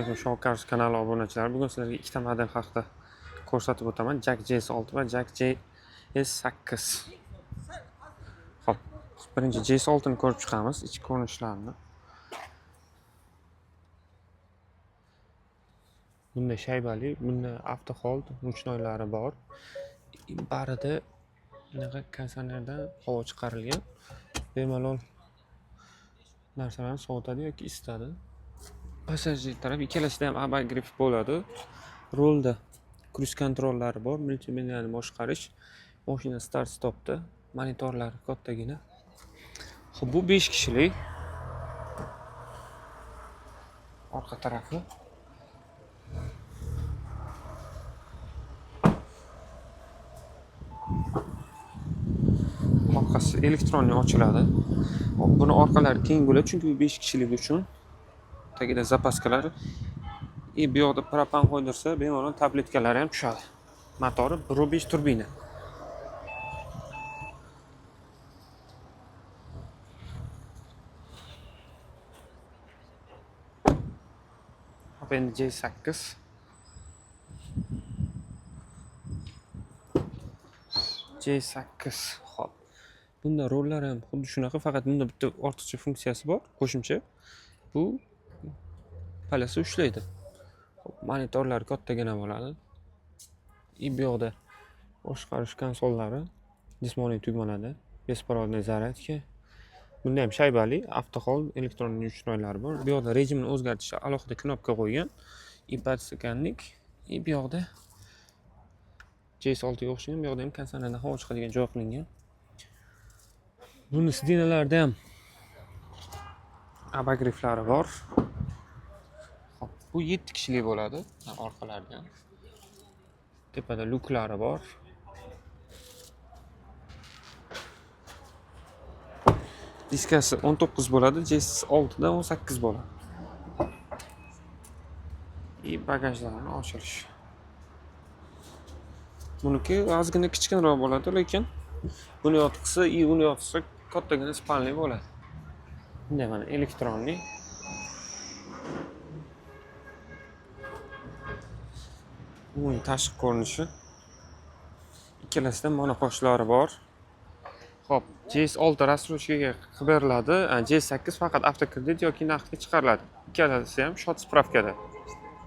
Assalomu alaykum Showcars kanali obunachilari. Bugun sizlarga ikkita model haqida ko'rsatib o'taman. Jack JS6 va Jack JS8. Xo'p, birinchi JS6 ni ko'rib chiqamiz, ichki ko'rinishlarini. Bunda shaybali, bunda avtohold ruchnoylari bor. Barida bunaqa konditsionerdan havo chiqarilgan. Bemalol narsalarni sovutadi yoki isitadi. Passajir taraf ikkalasida ham ABA grip bo'ladi. Rolda cruise kontrollari bor, multimediani boshqarish, mashina start stopda, monitorlari kattagina. Xo'p, bu 5 kishilik. Orqa tarafi. Orqasi elektronli ochiladi. Buni orqalari keng bo'ladi, chunki bu 5 kishilik uchun. Tagida zapaskalar. Bu yoqda propan qo'ydirsa, bemalol tabletkalari ham tushadi. Motori 1.5 turbina. Hop, endi J8. J8. Hop. Bunda rollar ham xuddi shunaqa, faqat bunda bitta ortiqcha funksiyasi bor, qo'shimcha. Bu palasi ushlaydi. Monitorlar kattagina bo'ladi. Bu yoqda boshqarish konsollari, jismoniy tugmalarda, besporodniy zaryadka. Bunda ham shaybali, avtohold elektron ruchnoylari bor. Bu yoqda rejimni o'zgartirishga alohida knopka qo'ygan. Podstakanlik. Bu yoqda JS6 ga o'xshagan, bu yoqda ham konditsionerdan havo chiqadigan joy qilingan. Buni sidinalarida ham ABA griflari bor. Bu 7 kishilik bo'ladi, orqalarida. Tepada luklari bor. Diskasi 19 bo'ladi, JS6 da 18 bo'ladi. Bagajlarni ochilish. Buniki ozgina kichkinroq bo'ladi, lekin buni yotqisi, uni yotqisi kattagina spalniy bo'ladi. Bunda mana elektronli. Uning tashqi ko'rinishi. Ikkalasida monoqoshlari bor. Xo'p, JS6 rastrojkaga qilib beriladi, JS8 faqat avtokredit yoki naqdga chiqariladi. Ikkalasi ham shot spravkada.